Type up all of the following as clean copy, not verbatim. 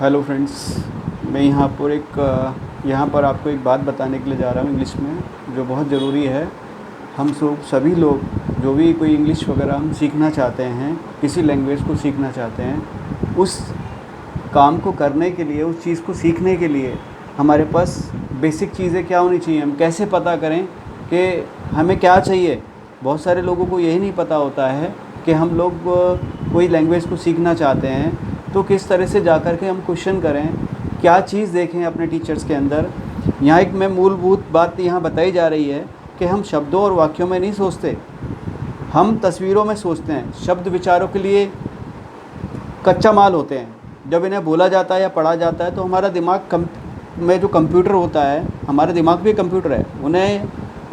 Hello friends, मैं यहाँ पर आपको एक बात बताने के लिए जा रहा हूँ इंग्लिश में, जो बहुत ज़रूरी है। हम सभी लोग जो भी कोई इंग्लिश वगैरह हम सीखना चाहते हैं, किसी लैंग्वेज को सीखना चाहते हैं, उस काम को करने के लिए, उस चीज़ को सीखने के लिए हमारे पास बेसिक चीज़ें क्या होनी चाहिए। हम कैसे पता करें कि हमें क्या चाहिए। बहुत सारे लोगों को यही नहीं पता होता है कि हम लोग कोई लैंग्वेज को सीखना चाहते हैं तो किस तरह से जा कर के हम क्वेश्चन करें, क्या चीज़ देखें अपने टीचर्स के अंदर। यहाँ एक मैं मूलभूत बात यहाँ बताई जा रही है कि हम शब्दों और वाक्यों में नहीं सोचते, हम तस्वीरों में सोचते हैं। शब्द विचारों के लिए कच्चा माल होते हैं। जब इन्हें बोला जाता है या पढ़ा जाता है तो हमारा दिमाग में जो कंप्यूटर होता है, हमारा दिमाग भी कंप्यूटर है,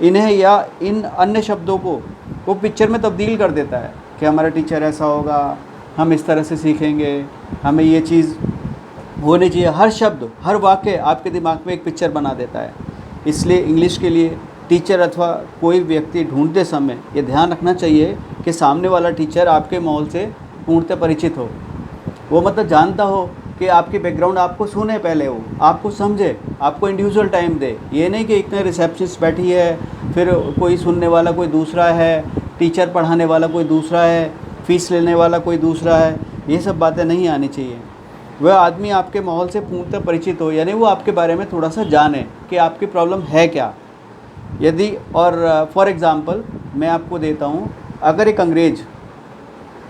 इन्हें या इन अन्य शब्दों को वो पिक्चर में तब्दील कर देता है कि हमारा टीचर ऐसा होगा, हम इस तरह से सीखेंगे, हमें ये चीज़ होनी चाहिए। हर शब्द, हर वाक्य आपके दिमाग में एक पिक्चर बना देता है। इसलिए इंग्लिश के लिए टीचर अथवा कोई व्यक्ति ढूंढते समय ये ध्यान रखना चाहिए कि सामने वाला टीचर आपके माहौल से पूर्णतः परिचित हो। वो मतलब जानता हो कि आपकी बैकग्राउंड आपको सुने, पहले वो आपको समझे, आपको इंडिविजुअल टाइम दे। ये नहीं कि इतने रिसेप्शनिस्ट बैठी है, फिर कोई सुनने वाला कोई दूसरा है, टीचर पढ़ाने वाला कोई दूसरा है, फ़ीस लेने वाला कोई दूसरा है। ये सब बातें नहीं आनी चाहिए। वह आदमी आपके माहौल से पूर्णतः परिचित हो, यानी वो आपके बारे में थोड़ा सा जाने कि आपकी प्रॉब्लम है क्या। यदि और फॉर एग्ज़ाम्पल मैं आपको देता हूँ, अगर एक अंग्रेज़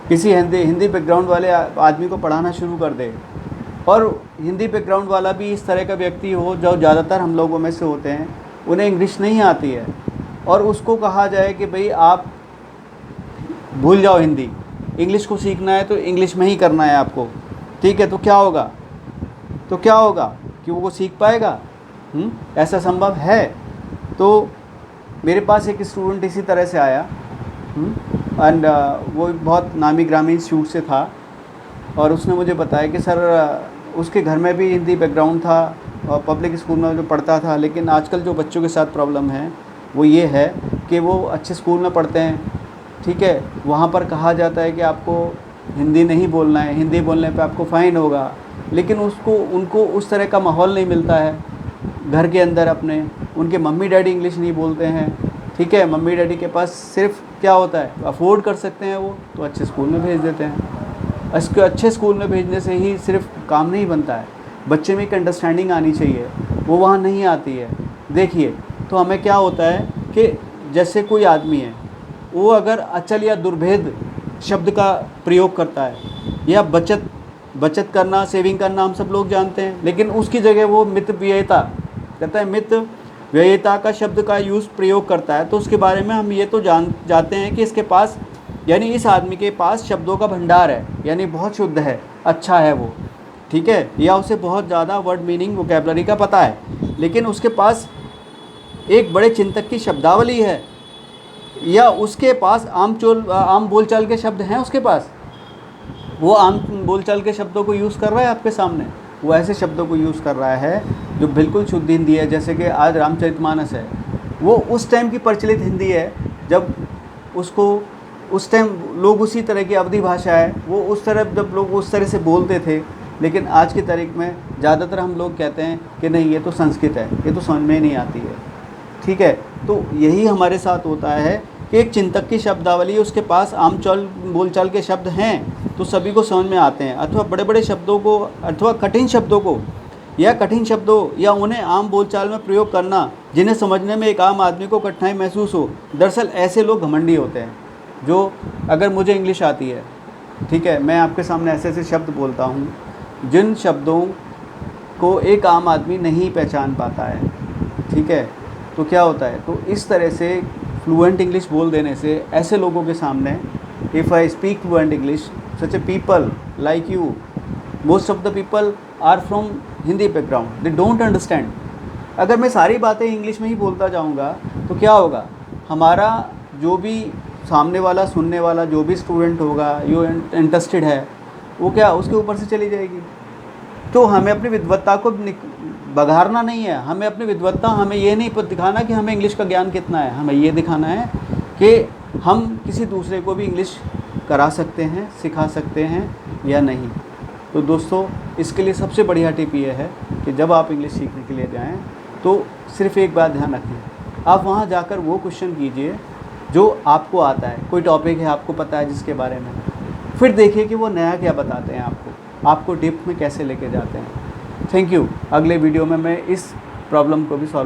किसी हिंदी बैकग्राउंड वाले आदमी को पढ़ाना शुरू कर दे, और हिंदी बैकग्राउंड वाला भी इस तरह का व्यक्ति हो जो ज़्यादातर हम लोगों में से होते हैं, उन्हें इंग्लिश नहीं आती है, और उसको कहा जाए कि भाई आप भूल जाओ हिंदी, इंग्लिश को सीखना है तो इंग्लिश में ही करना है आपको, ठीक है, तो क्या होगा? कि वो सीख पाएगा? ऐसा संभव है? तो मेरे पास एक स्टूडेंट इसी तरह से आया, एंड वो बहुत नामी ग्रामी इंस्टीट्यूट से था, और उसने मुझे बताया कि सर उसके घर में भी हिंदी बैकग्राउंड था और पब्लिक स्कूल में जो पढ़ता था, लेकिन आजकल जो बच्चों के साथ प्रॉब्लम है वो ये है कि वो अच्छे स्कूल में पढ़ते हैं, ठीक है, वहाँ पर कहा जाता है कि आपको हिंदी नहीं बोलना है, हिंदी बोलने पे आपको फ़ाइन होगा, लेकिन उनको उस तरह का माहौल नहीं मिलता है घर के अंदर अपने। उनके मम्मी डैडी इंग्लिश नहीं बोलते हैं, ठीक है, मम्मी डैडी के पास सिर्फ क्या होता है, अफोर्ड कर सकते हैं वो तो अच्छे स्कूल में भेज देते हैं। इसको अच्छे स्कूल में भेजने से ही सिर्फ काम नहीं बनता है, बच्चे में एक अंडरस्टैंडिंग आनी चाहिए, वो वहाँ नहीं आती है। देखिए, तो हमें क्या होता है कि जैसे कोई आदमी है, वो अगर अचल या दुर्भेद शब्द का प्रयोग करता है, या बचत करना, सेविंग करना हम सब लोग जानते हैं, लेकिन उसकी जगह वो मित व्ययिता कहता है, मित व्ययिता का शब्द का यूज़ प्रयोग करता है, तो उसके बारे में हम ये तो जाते हैं कि इसके पास, यानी इस आदमी के पास शब्दों का भंडार है, यानी बहुत शुद्ध है, अच्छा है वो, ठीक है, या उसे बहुत ज़्यादा वर्ड मीनिंग वोकैबुलरी का पता है, लेकिन उसके पास एक बड़े चिंतक की शब्दावली है, या उसके पास आम बोलचाल के शब्द हैं उसके पास, वो आम बोलचाल के शब्दों को यूज़ कर रहा है आपके सामने, वो ऐसे शब्दों को यूज़ कर रहा है जो बिल्कुल शुद्ध हिंदी है। जैसे कि आज रामचरितमानस है, वो उस टाइम की प्रचलित हिंदी है, जब उस टाइम लोग उसी तरह की अवधी भाषा है, वो उस तरह जब लोग उस तरह से बोलते थे, लेकिन आज की तारीख में ज़्यादातर हम लोग कहते हैं कि नहीं, ये तो संस्कृत है, ये तो समझ में नहीं आती है, ठीक है। तो यही हमारे साथ होता है कि एक चिंतक की शब्दावली, उसके पास बोलचाल के शब्द हैं तो सभी को समझ में आते हैं, अथवा बड़े बड़े शब्दों को, अथवा कठिन शब्दों या उन्हें आम बोलचाल में प्रयोग करना जिन्हें समझने में एक आम आदमी को कठिनाई महसूस हो। दरअसल ऐसे लोग घमंडी होते हैं, जो अगर मुझे इंग्लिश आती है, ठीक है, मैं आपके सामने ऐसे ऐसे शब्द बोलता हूँ जिन शब्दों को एक आम आदमी नहीं पहचान पाता है, ठीक है, तो क्या होता है, तो इस तरह से फ्लुएंट इंग्लिश बोल देने से ऐसे लोगों के सामने, if I speak fluent English, such a people like you, most of the people are from Hindi background, they don't understand. अगर मैं सारी बातें इंग्लिश में ही बोलता जाऊंगा तो क्या होगा, हमारा जो भी सामने वाला, सुनने वाला जो भी स्टूडेंट होगा, जो इंटरेस्टेड है, वो क्या उसके ऊपर से चली जाएगी। तो हमें अपनी विद्वत्ता को बघारना नहीं है, हमें अपनी विद्वत्ता, हमें ये नहीं दिखाना कि हमें इंग्लिश का ज्ञान कितना है, हमें ये दिखाना है कि हम किसी दूसरे को भी इंग्लिश करा सकते हैं, सिखा सकते हैं या नहीं। तो दोस्तों इसके लिए सबसे बढ़िया टिप ये है कि जब आप इंग्लिश सीखने के लिए जाएं तो सिर्फ़ एक बात ध्यान रखें, आप वहाँ जाकर वो क्वेश्चन कीजिए जो आपको आता है। कोई टॉपिक है आपको पता है जिसके बारे में, फिर देखिए कि वो नया क्या बताते हैं आपको डेप्थ में कैसे लेके जाते हैं। Thank you. अगले वीडियो में मैं इस प्रॉब्लम को भी सॉल्व